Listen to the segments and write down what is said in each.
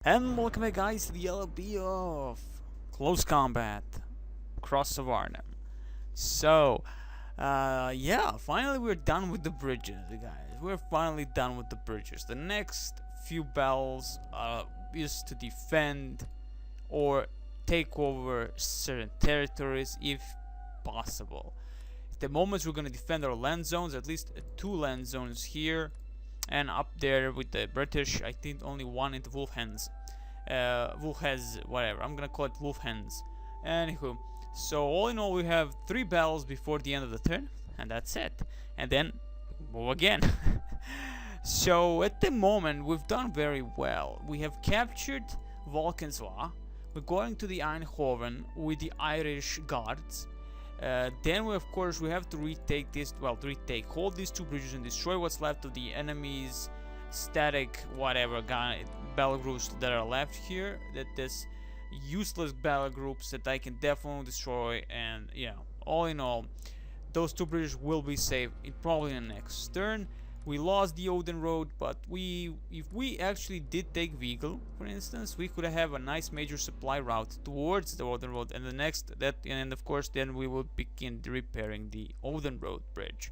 And welcome back guys to the LB of Close Combat Cross of Arnhem. So, yeah, finally we're done with the bridges, guys. We're finally done with the bridges. The next few battles is to defend or take over certain territories if possible. At the moment we're gonna defend our land zones, at least 2 land zones here. And up there with the British, I think only one in the Wolfhens. Wolfhes, whatever. I'm gonna call it Wolfhens. Anywho, so all in all, we have 3 battles before the end of the turn, and that's it. And then move again. So at the moment, we've done very well. We have captured Valkenswaard. We're going to the Eindhoven with the Irish Guards. Then we, of course, we have to retake this, hold these 2 bridges and destroy what's left of the enemy's static whatever battle groups that are left here, that this useless battle groups that I can definitely destroy. And yeah, all in all, those 2 bridges will be saved probably in the next turn. We lost the Odin Road, but if we actually did take Vigo, for instance, we could have a nice major supply route towards the Odin Road, and and of course then we will begin repairing the Odin Road bridge.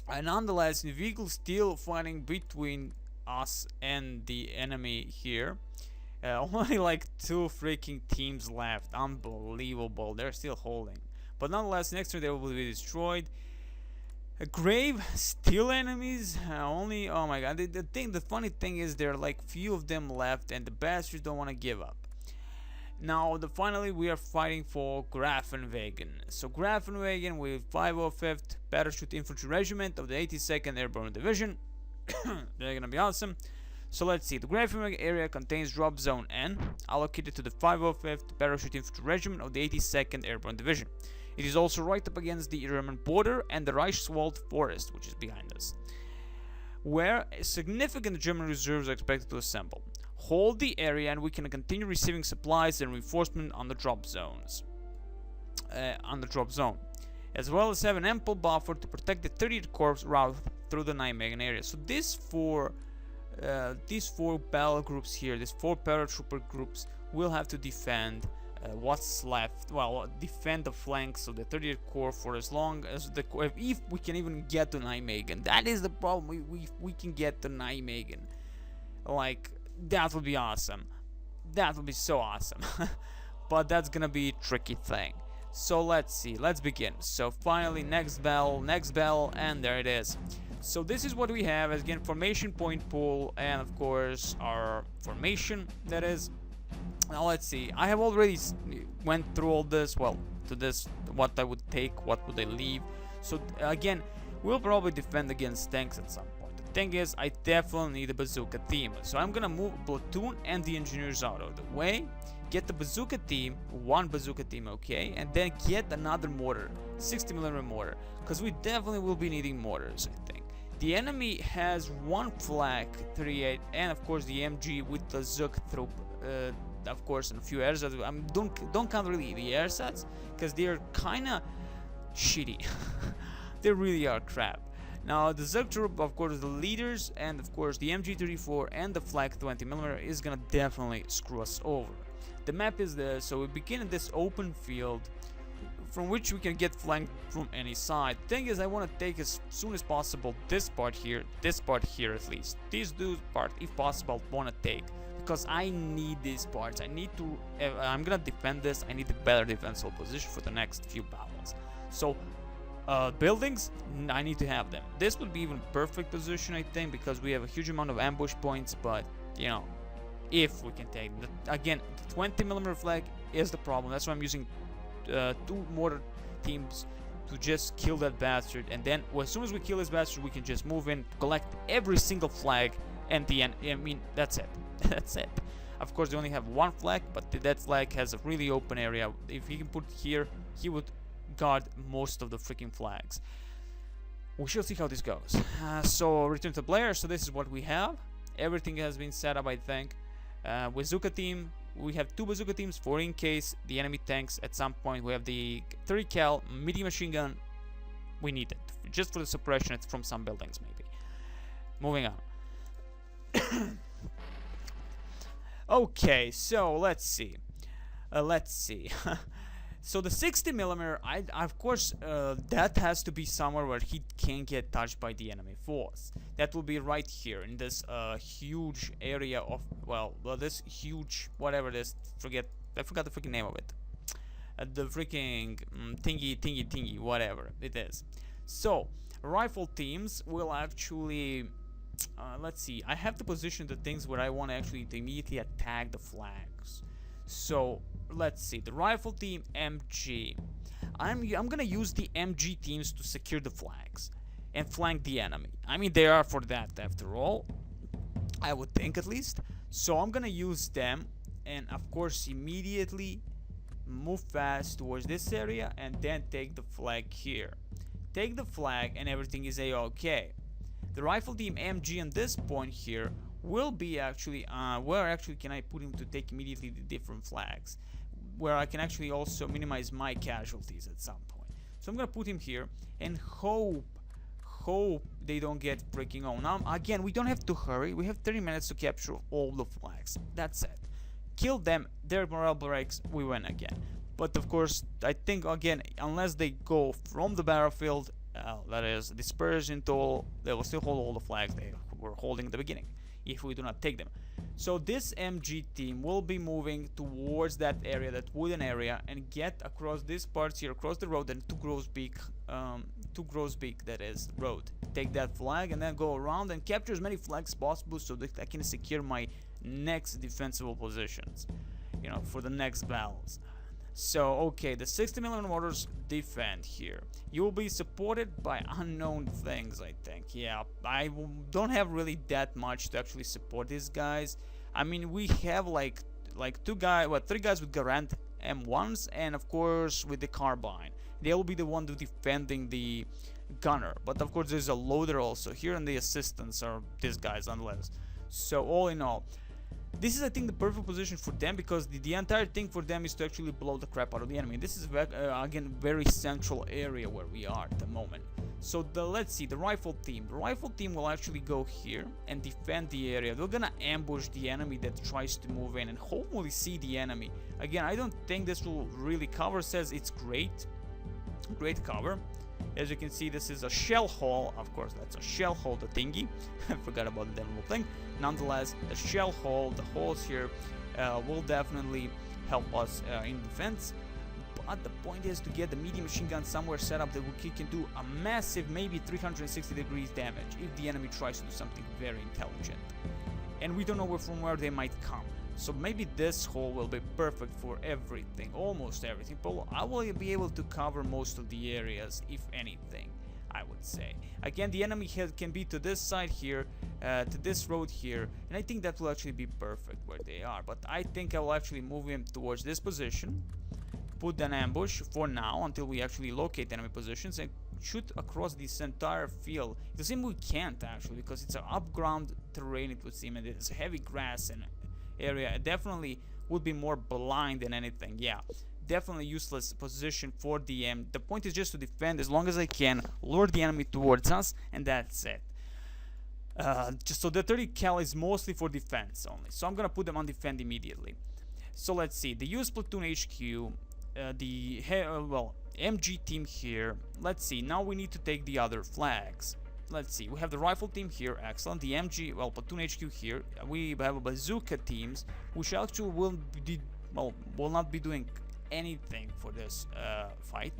And nonetheless, Vigo still fighting between us and the enemy here. Only like 2 freaking teams left. Unbelievable. They're still holding. But nonetheless, next turn they will be destroyed. A grave, still enemies. Only, oh my god. The funny thing is there are like few of them left, and the bastards don't want to give up. Now, finally, we are fighting for Grafenwagen. So Grafenwagen with 505th Parachute Infantry Regiment of the 82nd Airborne Division. They're gonna be awesome. So let's see. The Grafenwagen area contains drop zone N, allocated to the 505th Parachute Infantry Regiment of the 82nd Airborne Division. It is also right up against the German border and the Reichswald forest, which is behind us, where significant German reserves are expected to assemble. Hold the area and we can continue receiving supplies and reinforcement on the drop zones. As well as have an ample buffer to protect the 30th Corps route through the Nijmegen area. So these four battle groups here, these 4 paratrooper groups, will have to defend what's left. Well, defend the flanks of the 30th Corps for as long as if we can even get to Nijmegen. That is the problem. We can get to Nijmegen. Like, that would be awesome. That would be so awesome. But that's gonna be a tricky thing. So let's see. Let's begin. So finally, next bell, and there it is. So this is what we have as, again, formation, point pool, and of course our formation, that is. Now let's see. I have already went through all this. Well, to this, what I would take, what would I leave. So again, we'll probably defend against tanks at some point. The thing is, I definitely need a bazooka team. So I'm gonna move platoon and the engineers out of the way. Get the bazooka team, 1 bazooka team, okay, and then get another mortar, 60mm mortar, because we definitely will be needing mortars, I think. The enemy has 1 flak, 38, and of course the MG with the Zug troop. Of course, and a few airsats. Don't count really the airsats, because they're kinda shitty. They really are crap. Now the Zug troop, of course, the leaders, and of course the MG34 and the flak 20mm is gonna definitely screw us over. The map is there, so we begin in this open field from which we can get flanked from any side. Thing is, I want to take as soon as possible this part here at least. These two part, if possible, want to take, because I need these parts. I need to. I'm gonna defend this. I need a better defensive position for the next few battles. So, buildings, I need to have them. This would be even perfect position, I think, because we have a huge amount of ambush points. But you know, if we can take them. Again, the 20mm flag is the problem. That's why I'm using 2 mortar teams to just kill that bastard, and then as soon as we kill this bastard, we can just move in, collect every single flag, and the end. I mean, that's it. That's it. Of course, they only have 1 flag, but that flag has a really open area. If he can put here, he would guard most of the freaking flags. We shall see how this goes. So return to player. So this is what we have. Everything has been set up, I think. Bazooka team. We have 2 bazooka teams for in case the enemy tanks at some point. We have the 30 cal medium machine gun. We need it just for the suppression from some buildings, maybe. Moving on. Okay, so let's see. Let's see. So the 60 millimeter, of course, that has to be somewhere where he can't get touched by the enemy force. That will be right here in this huge area of, well, this huge whatever it is. I forgot the freaking name of it. The freaking thingy, whatever it is. So rifle teams will actually. Let's see. I have to position the things where I want to actually immediately attack the flags. So let's see. The rifle team MG. I'm gonna use the MG teams to secure the flags and flank the enemy. I mean, they are for that after all. I would think at least. So I'm gonna use them, and of course immediately move fast towards this area and then take the flag here. Take the flag and everything is a-okay. The rifle team MG on this point here will be actually where actually can I put him to take immediately the different flags, where I can actually also minimize my casualties at some point. So I'm gonna put him here and hope they don't get breaking on. Now again, we don't have to hurry. We have 30 minutes to capture all the flags. That's it. Kill them, their morale breaks, we win again. But of course, I think again, unless they go from the battlefield, that is dispersed into all, they will still hold all the flags they were holding at the beginning if we do not take them. So this MG team will be moving towards that area, that wooden area, and get across these parts here, across the road, and to Grosbeak, that is road. Take that flag and then go around and capture as many flags as possible so that I can secure my next defensible positions, you know, for the next battles. So okay, the 60mm mortars defend here. You will be supported by unknown things, I think. Yeah, I don't have really that much to actually support these guys. I mean, we have like three guys with Garand M1s, and of course with the carbine. They will be the one defending the gunner. But of course there's a loader also here, and the assistants are these guys unless. So all in all, this is, I think, the perfect position for them, because the entire thing for them is to actually blow the crap out of the enemy. This is again very central area where we are at the moment. So let's see, the rifle team. The rifle team will actually go here and defend the area. They're gonna ambush the enemy that tries to move in and hopefully see the enemy. Again, I don't think this will really cover. Says it's great cover. As you can see, this is a shell hole. Of course, that's a shell hole, the thingy. I forgot about the little thing. Nonetheless, the shell hole, the holes here will definitely help us in defense. But the point is to get the medium machine gun somewhere set up that we can do a massive, maybe 360 degrees damage if the enemy tries to do something very intelligent. And we don't know from where they might come. So maybe this hole will be perfect for everything, almost everything. But I will be able to cover most of the areas, if anything, I would say. Again, the enemy can be to this side here, to this road here, and I think that will actually be perfect where they are. But I think I will actually move him towards this position, put an ambush for now until we actually locate enemy positions, and shoot across this entire field. It would seem we can't actually, because it's an up-ground terrain, it would seem, and it's heavy grass and area. It definitely would be more blind than anything. Yeah, definitely useless position for DM. The point is just to defend as long as I can, lure the enemy towards us, and that's it. Just so the 30 cal is mostly for defense only, so I'm gonna put them on defend immediately. So let's see, the US platoon HQ, MG team here. Let's see, now we need to take the other flags. Let's see, we have the rifle team here, excellent. The MG, well, platoon HQ here. We have a bazooka teams, which actually will not be doing anything for this fight.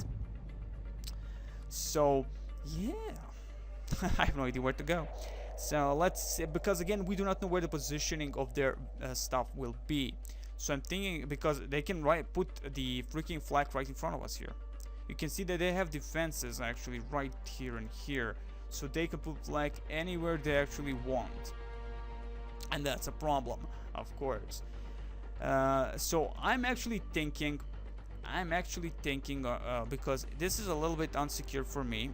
So yeah, I have no idea where to go. So let's see, because again, we do not know where the positioning of their stuff will be. So I'm thinking, because they can put the freaking flag right in front of us here. You can see that they have defenses actually right here and here. So they can put flag anywhere they actually want, and that's a problem, of course. So I'm actually thinking, because this is a little bit unsecure for me.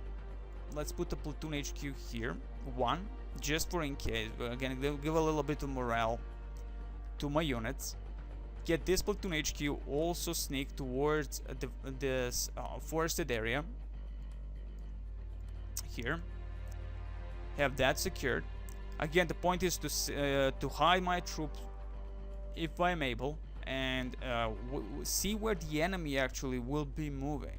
Let's put the platoon HQ here, one, just for in case. Again, they'll give a little bit of morale to my units. Get this platoon HQ also sneak towards this forested area here. Have that secured. Again, the point is to hide my troops if I'm able, and see where the enemy actually will be moving.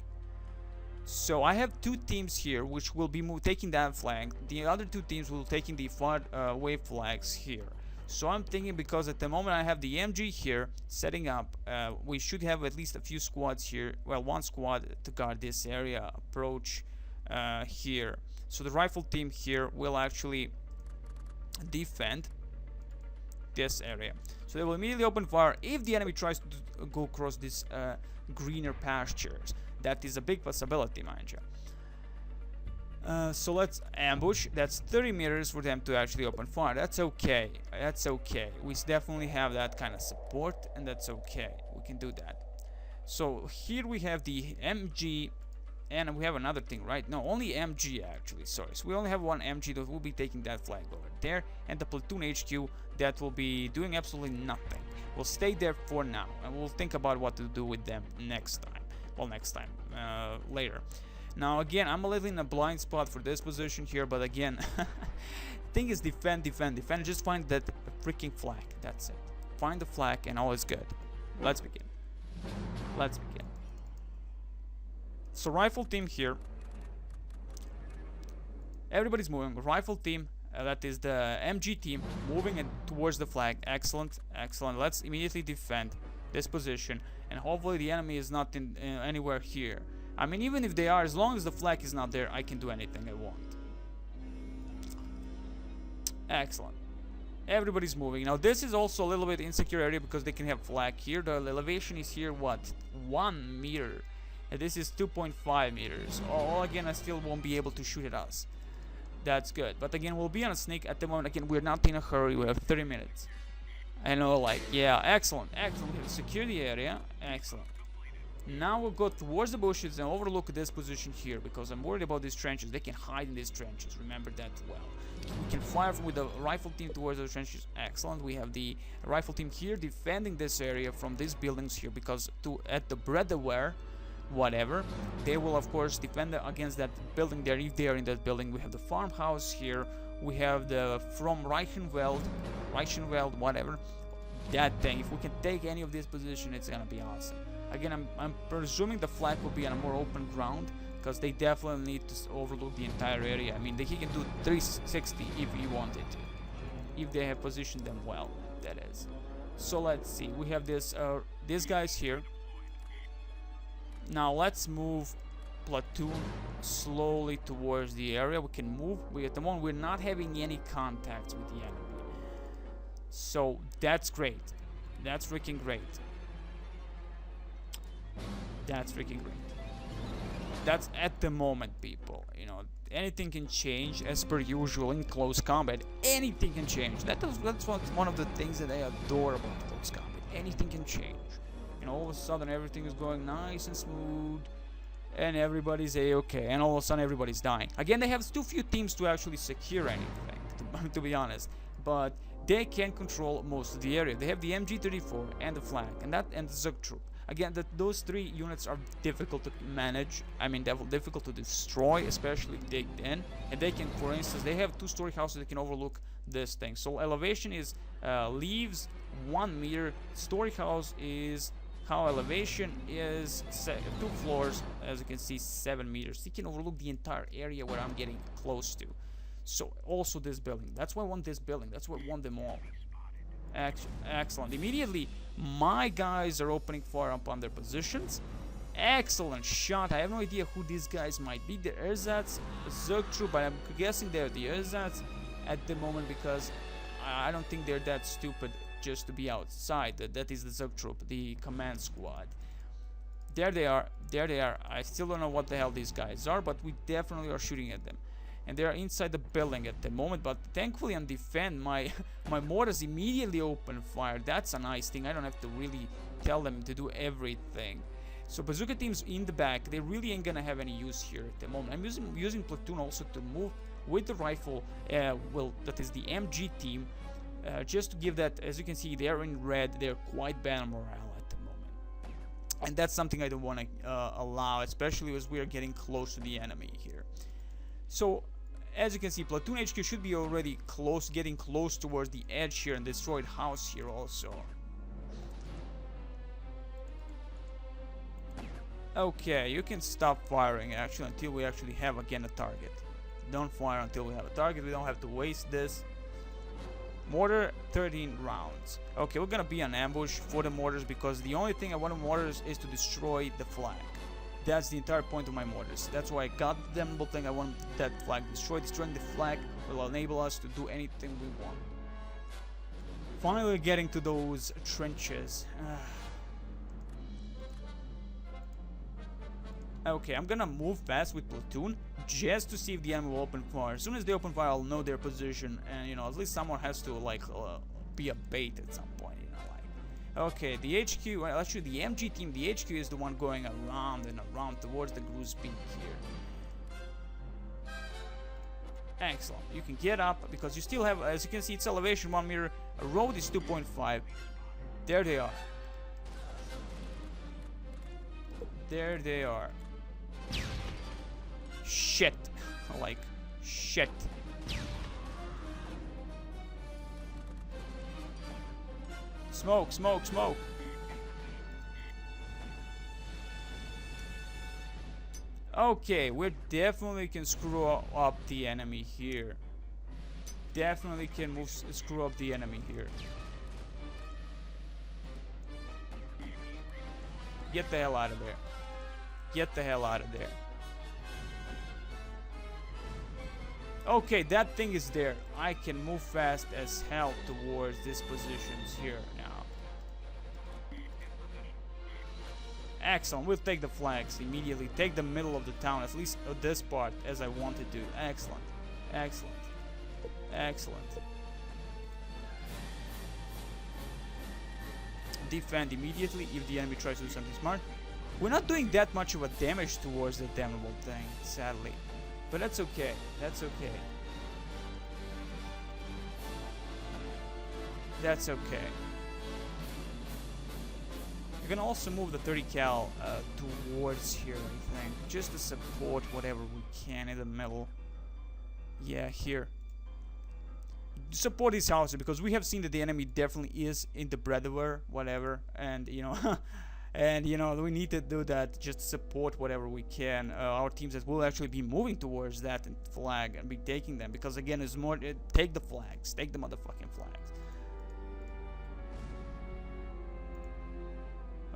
So I have two teams here which will be taking that flank. The other two teams will taking the far away flags here. So I'm thinking, because at the moment I have the MG here setting up, we should have at least a few squads here. Well, one squad to guard this area approach here. So the rifle team here will actually defend this area. So they will immediately open fire if the enemy tries to go across this greener pastures. That is a big possibility, mind you. So let's ambush. That's 30 meters for them to actually open fire. That's okay. That's okay. We definitely have that kind of support, and that's okay. We can do that. So here we have the MG, and we have another thing, right? No, only MG actually. Sorry. So we only have one MG that will be taking that flag over there, and the platoon HQ that will be doing absolutely nothing. We'll stay there for now, and we'll think about what to do with them next time. Well, next time, later. Now again, I'm a little in a blind spot for this position here, but again, thing is defend, defend, defend. Just find that freaking flag. That's it. Find the flag and all is good. Let's begin. Let's begin. So rifle team here. Everybody's moving. Rifle team, that is the MG team, moving towards the flag. Excellent, excellent. Let's immediately defend this position, and hopefully the enemy is not in anywhere here. I mean, even if they are, as long as the flag is not there, I can do anything I want. Excellent. Everybody's moving. Now this is also a little bit insecure area because they can have flag here. The elevation is here, what, 1 meter, and this is 2.5 meters. Oh, again, I still won't be able to shoot at us. That's good, but again, we'll be on a sneak at the moment. Again, we're not in a hurry. We have 30 minutes. I know, like, yeah, excellent, excellent. We have secure the area. Excellent. Now we'll go towards the bushes and overlook this position here, because I'm worried about these trenches. They can hide in these trenches. Remember that well. We can fire with the rifle team towards the trenches. Excellent. We have the rifle team here defending this area from these buildings here, because at the breadaware, whatever, they will of course defend against that building there if they are in that building. We have the farmhouse here. We have the from Reichenwald, whatever, that thing. If we can take any of this position, it's gonna be awesome. Again, I'm presuming the flag will be on a more open ground, because they definitely need to overlook the entire area. I mean, he can do 360 if he wanted to, if they have positioned them well, that is. So let's see, we have these guys here. Now let's move platoon slowly towards the area. We can move. At the moment, we're not having any contacts with the enemy, so that's great. That's freaking great. That's freaking great. That's at the moment, people. You know, anything can change as per usual in close combat. Anything can change. That's one of the things that I adore about close combat. Anything can change. You know, all of a sudden everything is going nice and smooth, and everybody's a-okay, and all of a sudden everybody's dying. Again, they have too few teams to actually secure anything, to be honest, but they can control most of the area. They have the MG34 and the flag, and the Zug troop. Again, those three units are difficult to manage. I mean, they're difficult to destroy, especially digged in. And they can, for instance, they have two-story houses that can overlook this thing. So elevation is leaves 1 meter. Story house is how elevation is 2 floors, as you can see, 7 meters. You can overlook the entire area where I'm getting close to. So also this building. That's why I want this building. That's why I want them all. Excellent. Immediately, my guys are opening fire upon their positions. Excellent shot. I have no idea who these guys might be. The Ersatz, Zerg troop, but I'm guessing they're the Ersatz at the moment, because I don't think they're that stupid just to be outside. That is the Zerg troop, the command squad. There they are. There they are. I still don't know what the hell these guys are, but we definitely are shooting at them. And they are inside the building at the moment, but thankfully on defend, my mortars immediately open fire. That's a nice thing. I don't have to really tell them to do everything. So bazooka teams in the back, they really ain't gonna have any use here at the moment. I'm using platoon also to move with the rifle. Well, that is the MG team, just to give that. As you can see, they're in red. They're quite bad on morale at the moment, and that's something I don't want to allow, especially as we are getting close to the enemy here. So, as you can see, platoon HQ should be already close, getting close towards the edge here, and destroyed house here also. Okay, you can stop firing actually until we actually have again a target. Don't fire until we have a target. We don't have to waste this. Mortar, 13 rounds. Okay, we're gonna be on ambush for the mortars because the only thing I want of mortars is to destroy the flag. That's the entire point of my mortars. That's why I got the damnable thing. I want that flag destroyed. Destroying the flag will enable us to do anything we want. Finally getting to those trenches. Okay, I'm gonna move fast with platoon just to see if the enemy will open fire. As soon as they open fire, I'll know their position, and you know, at least someone has to like be a bait at some point. You know, like okay, the HQ. Well, actually, the MG team, the HQ is the one going around and around towards the Groose Peak here. Excellent. You can get up because you still have, as you can see, it's elevation 1 meter. A road is 2.5. There they are. There they are. Shit. Like, shit. Smoke, smoke, smoke. Okay, we definitely can screw up the enemy here. Definitely can screw up the enemy here. Get the hell out of there. Get the hell out of there. Okay, that thing is there. I can move fast as hell towards these positions here now. Excellent. We'll take the flags immediately. Take the middle of the town, at least this part, as I want to do. Excellent. Excellent. Excellent. Defend immediately if the enemy tries to do something smart. We're not doing that much of a damage towards the damnable thing, sadly. But that's okay. That's okay. That's okay. We're gonna also move the 30 cal towards here, I think, just to support whatever we can in the middle. Yeah, here. Support these houses because we have seen that the enemy definitely is in the breadware, whatever, and you know, and you know we need to do that. Just support whatever we can. Our teams that will actually be moving towards that flag and be taking them because again, it's more take the flags, take the motherfucking flags.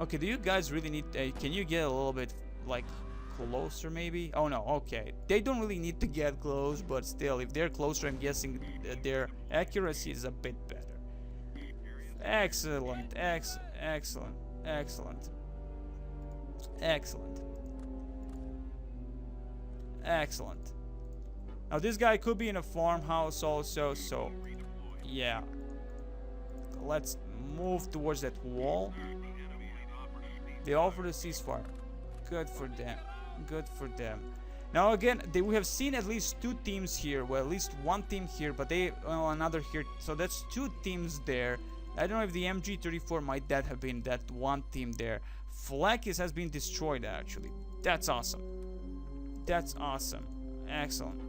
Okay, do you guys really need? Can you get a little bit like closer maybe? Oh no, okay. They don't really need to get close, but still, if they're closer, I'm guessing their accuracy is a bit better. Excellent, excellent, excellent, excellent, excellent. Now this guy could be in a farmhouse also, so yeah. Let's move towards that wall. They offered a ceasefire. Good for them. Good for them. Now again, we have seen at least two teams here. Well, at least one team here, but they another here. So that's two teams there. I don't know if the MG34 might that have been that one team there. Flag has been destroyed actually. That's awesome. That's awesome. Excellent.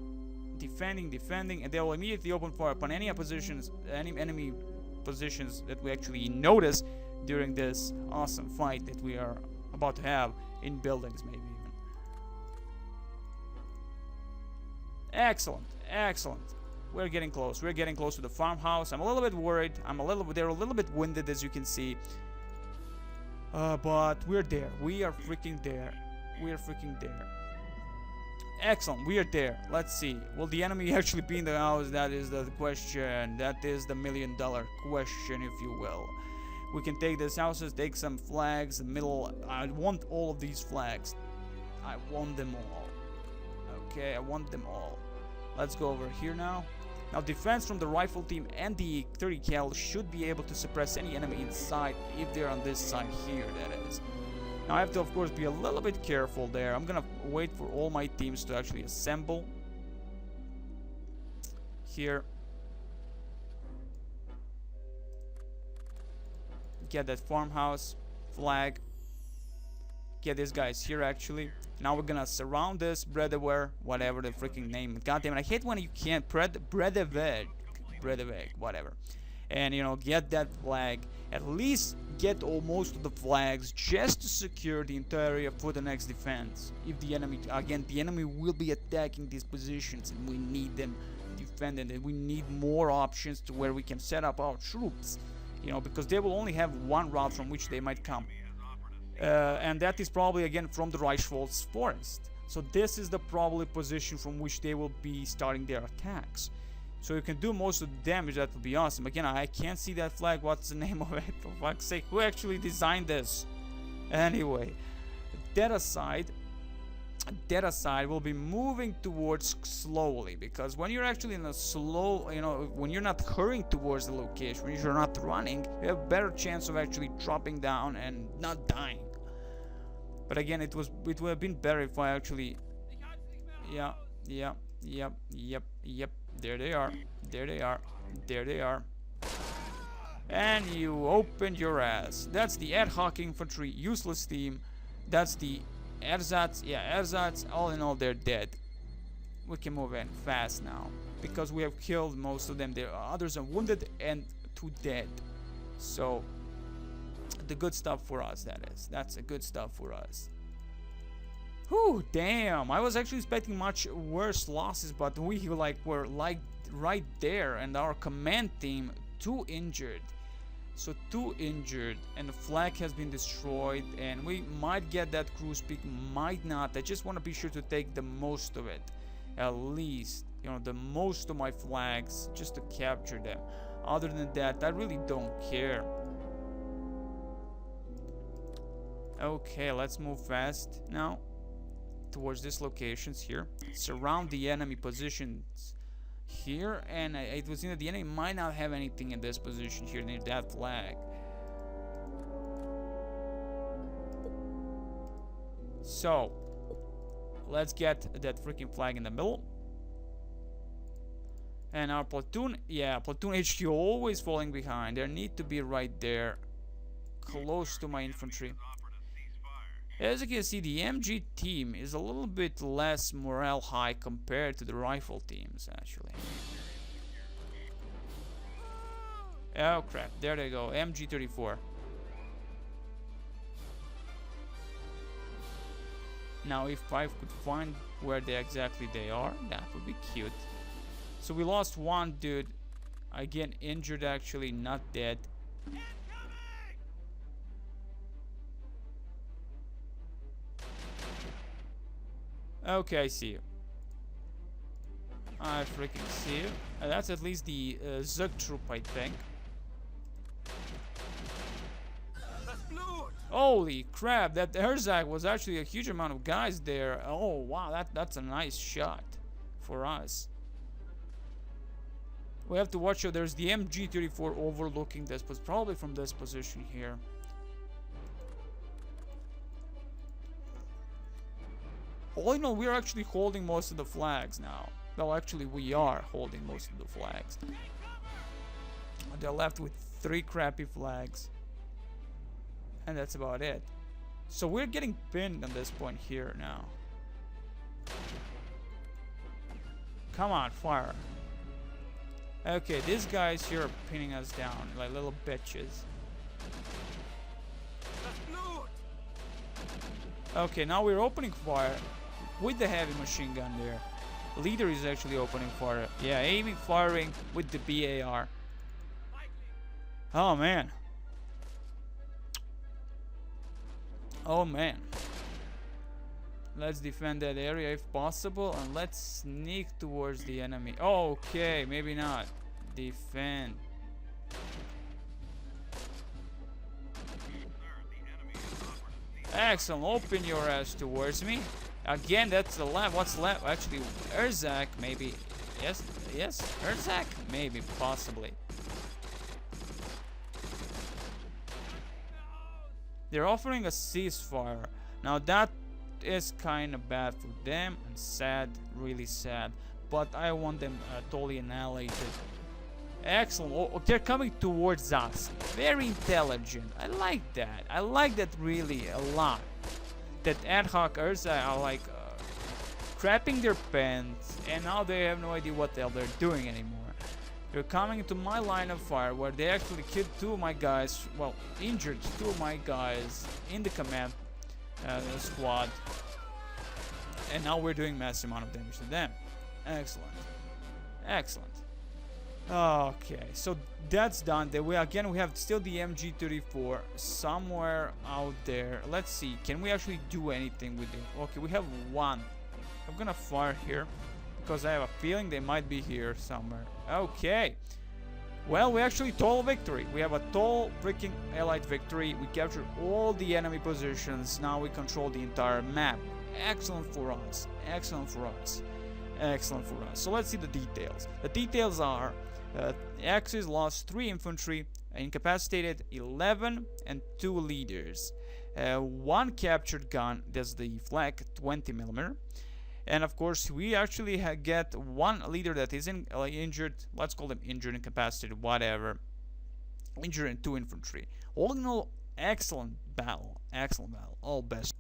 Defending, and they will immediately open fire upon any positions, any enemy positions that we actually notice during this awesome fight that we are about to have in buildings, maybe even. Excellent, excellent. We're getting close. We're getting close to the farmhouse. I'm a little bit worried. They're a little bit winded, as you can see. But we're there. We are freaking there. We are freaking there. Excellent. We are there. Let's see. Will the enemy actually be in the house? That is the question. That is the $1,000,000 question, if you will. We can take these houses, take some flags, the middle. I want all of these flags. I want them all. Okay, I want them all. Let's go over here now. Now, defense from the rifle team and the 30 cal should be able to suppress any enemy inside if they're on this side here, that is. Now, I have to, of course, be a little bit careful there. I'm gonna wait for all my teams to actually assemble. Here. Get that farmhouse flag. Get these guys here actually. Now we're gonna surround this breadware, whatever the freaking name. God damn it, I hate when you can't breadware, whatever. and, you know, get that flag. At least get most of the flags just to secure the entire area for the next defense. If the enemy, again, the enemy will be attacking these positions, and we need them defended, and we need more options to where we can set up our troops, you know, because they will only have one route from which they might come, and that is probably again from the Reichswald's forest. So this is the probably position from which they will be starting their attacks. So you can do most of the damage. That would be awesome. Again, I can't see that flag. What's the name of it? For fuck's sake, who actually designed this? Anyway, that aside, we'll be moving towards slowly, because when you're actually in a slow, you know, when you're not hurrying towards the location, when you're not running, you have a better chance of actually dropping down and not dying. But again, it would have been better if I actually, yep. There they are. And you opened your ass. That's the ad hoc infantry, useless team. That's the ersatz. Yeah, ersatz. All in all, they're dead. We can move in fast now, because we have killed most of them. There are others are wounded and 2 dead. So the good stuff for us, that is. That's a good stuff for us. Whew, damn. I was actually expecting much worse losses, but we were right there, and our command team 2 injured. So 2 injured, and the flag has been destroyed, and we might get that cruise peak, might not. I just want to be sure to take the most of it, at least, you know, the most of my flags, just to capture them. Other than that, I really don't care. Okay, let's move fast now towards these locations here. Surround the enemy positions here, and it was in that the enemy might not have anything in this position here near that flag. So let's get that freaking flag in the middle. And our platoon, yeah, platoon HQ always falling behind. They need to be right there, close to my infantry. As you can see, the MG team is a little bit less morale high compared to the rifle teams, actually. Oh crap, there they go, MG34. Now if I could find where exactly they are, that would be cute. So we lost 1 dude, again injured actually, not dead. Okay, I see you. I freaking see you. That's at least the Zug troop, I think. Holy crap, that Herzog was actually a huge amount of guys there. Oh wow, that's a nice shot for us. We have to watch out. There's the MG34 overlooking this, but probably from this position here. All in all, we're actually holding most of the flags now. Well, actually, we are holding most of the flags. They're left with 3 crappy flags. And that's about it. So we're getting pinned on this point here now. Come on, fire. Okay, these guys here are pinning us down like little bitches. Okay, now we're opening fire with the heavy machine gun there. Leader is actually opening fire. Yeah, aiming, firing with the BAR. Oh man. Oh man. Let's defend that area if possible, and let's sneak towards the enemy. Okay, maybe not. Defend. Excellent. Open your ass towards me. Again, that's the left. What's left? Actually, Herzog, maybe. Yes, Herzog, maybe, possibly. They're offering a ceasefire. Now that is kind of bad for them and sad, really sad. But I want them totally annihilated. Excellent. Oh, they're coming towards us. Very intelligent. I like that. I like that really a lot. That ad hoc Ursa are like crapping their pants, and now they have no idea what the hell they're doing anymore. They're coming into my line of fire, where they actually killed 2 of my guys, well, injured 2 of my guys in the command squad. And now we're doing massive amount of damage to them. Excellent. Excellent. Okay, so that's done. We have still the MG34 somewhere out there. Let's see, can we actually do anything with it? Okay, we have 1. I'm gonna fire here because I have a feeling they might be here somewhere. Okay. Well, we actually total victory. We have a total freaking allied victory. We captured all the enemy positions. Now we control the entire map. Excellent for us. Excellent for us. Excellent for us. So let's see the details. The details are Axis lost 3 infantry, incapacitated 11, and 2 leaders. 1 captured gun, that's the flak 20mm. And of course, we actually get 1 leader that is injured. Let's call them injured, incapacitated, whatever. Injured, and 2 infantry. All in all, excellent battle. Excellent battle. All best.